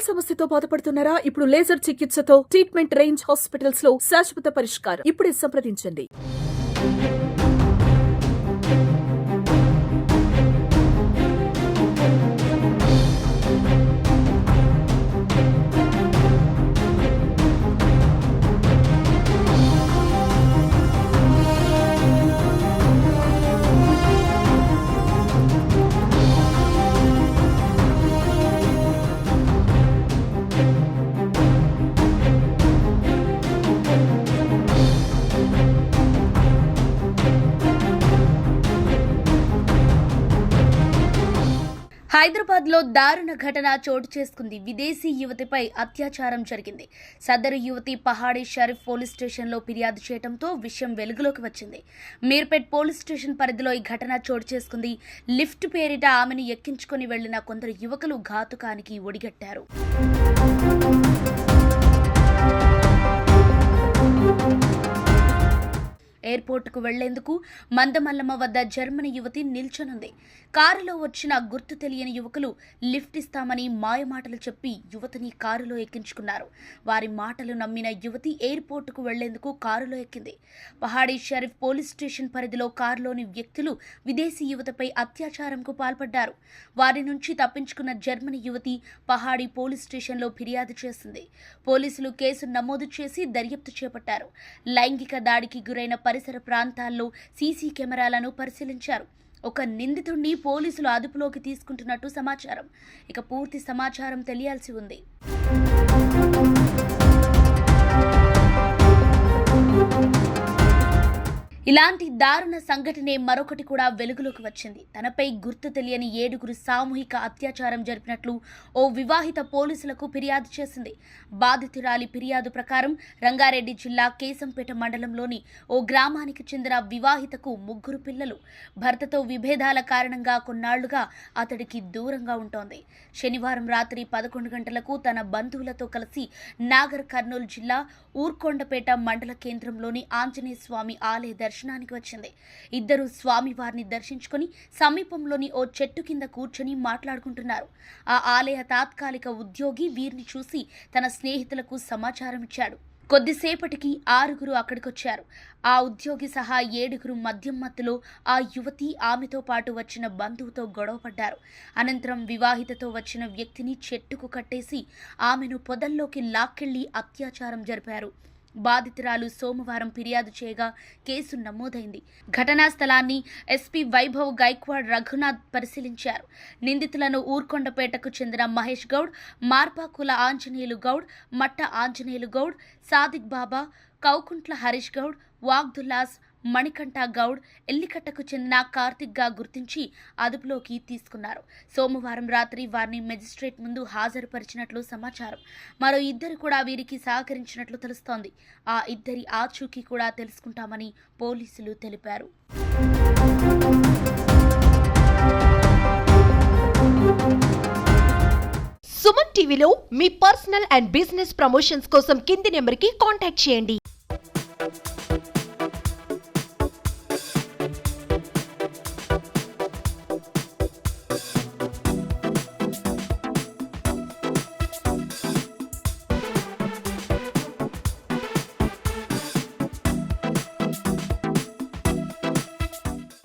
వేల్ సమస్యతో బాధపడుతున్నారా? ఇప్పుడు లేజర్ చికిత్సతో ట్రీట్మెంట్ రేంజ్ హాస్పిటల్స్ లో శాశ్వత పరిష్కారం. ఇప్పుడే సంప్రదించండి. హైదరాబాద్ లో దారుణ ఘటన చోటు చేసుకుంది. విదేశీ యువతిపై అత్యాచారం జరిగింది. సదరు యువతి పహాడీ షరీఫ్ పోలీస్ స్టేషన్లో ఫిర్యాదు చేయడంతో విషయం వెలుగులోకి వచ్చింది. మీర్పేట్ పోలీస్ స్టేషన్ పరిధిలో ఈ ఘటన చోటు చేసుకుంది. లిఫ్ట్ పేరిట ఆమెను ఎక్కించుకుని వెళ్లిన కొందరు యువకులు ఘాతుకానికి ఒడిగట్టారు. ఎయిర్పోర్టుకు వెళ్లేందుకు మందమల్లమ్మ వద్ద జర్మనీ యువతి నిల్చొనుంది. కారులో వచ్చిన గుర్తు తెలియని యువకులు లిఫ్ట్ ఇస్తామని మాయమాటలు చెప్పి యువతిని కారులో ఎక్కించుకున్నారు. వారి మాటలు నమ్మిన యువతి ఎయిర్పోర్టుకు వెళ్లేందుకు కారులో ఎక్కింది. పహాడీ షరీఫ్ పోలీస్ స్టేషన్ పరిధిలో కారులోని వ్యక్తులు విదేశీ యువతపై అత్యాచారంకు పాల్పడ్డారు. వారి నుంచి తప్పించుకున్న జర్మనీ యువతి పహాడీ పోలీస్ స్టేషన్లో ఫిర్యాదు చేసింది. పోలీసులు కేసు నమోదు చేసి దర్యాప్తు చేపట్టారు. లైంగిక దాడికి గురైన పరిసర ప్రాంతాల్లో సీసీ కెమెరాలను పరిశీలించారు. ఒక నిందితుడిని పోలీసులు అదుపులోకి తీసుకుంటున్నట్టు సమాచారం. ఇక పూర్తి సమాచారం తెలియాల్సి ఉంది. ఇలాంటి దారుణ సంఘటనే మరొకటి కూడా వెలుగులోకి వచ్చింది. తనపై గుర్తు తెలియని 7గురు సామూహిక అత్యాచారం జరిపినట్లు ఓ వివాహిత పోలీసులకు ఫిర్యాదు చేసింది. బాధితురాలి ఫిర్యాదు ప్రకారం రంగారెడ్డి జిల్లా కేశంపేట మండలంలోని ఓ గ్రామానికి చెందిన వివాహితకు 3 పిల్లలు. భర్తతో విభేదాల కారణంగా కొన్నాళ్లుగా అతడికి దూరంగా ఉంటోంది. శనివారం రాత్రి 11 గంటలకు తన బంధువులతో కలిసి నాగర్ కర్నూలు జిల్లా ఊర్కొండపేట మండల కేంద్రంలోని ఆంజనేయ స్వామి ఆలయ దర్శనానికి వచ్చింది. ఇద్దరు స్వామివారిని దర్శించుకుని సమీపంలోని ఓ చెట్టు కింద కూర్చొని మాట్లాడుకుంటున్నారు. ఆ ఆలయ తాత్కాలిక ఉద్యోగి వీరిని చూసి తన స్నేహితులకు సమాచారం ఇచ్చాడు. కొద్దిసేపటికి 6గురు అక్కడికొచ్చారు. ఆ ఉద్యోగి సహా 7గురు మద్యం మత్తులో ఆ యువతి ఆమెతో పాటు వచ్చిన బంధువుతో గొడవపడ్డారు. అనంతరం వివాహితతో వచ్చిన వ్యక్తిని చెట్టుకు కట్టేసి ఆమెను పొదల్లోకి లాక్కెళ్లి అత్యాచారం జరిపారు. బాధితురాలు సోమవారం ఫిర్యాదు చేయగా కేసు నమోదైంది. ఘటనా స్థలాన్ని ఎస్పీ వైభవ్ గైక్వాడ్ రఘునాథ్ పరిశీలించారు. నిందితులను ఊర్కొండపేటకు చెందిన మహేష్ గౌడ్, మార్పాకుల ఆంజనేయులు గౌడ్, మట్ట ఆంజనేయులు గౌడ్, సాదిక్ బాబా, కౌకుంట్ల హరీష్ గౌడ్, వాగ్దుల్లాస్, మణికంఠ గౌడ్, ఎల్లికట్టకు చెందిన కార్తిక్ గా గుర్తించి అదుపులోకి తీసుకున్నారు. సోమవారం రాత్రి వారిని మెజిస్ట్రేట్ ముందు హాజరుపరిచినట్లు సమాచారం. మరో 2 కూడా వీరికి సహకరించినట్లు తెలుస్తోంది. ఆ 2 ఆచూకీ కూడా తెలుసుకుంటామని పోలీసులు తెలిపారు. సుమన్ టీవీలో మీ పర్సనల్ అండ్ బిజినెస్ ప్రమోషన్స్ కోసం కింది నెంబర్కి కాంటాక్ట్ చేయండి.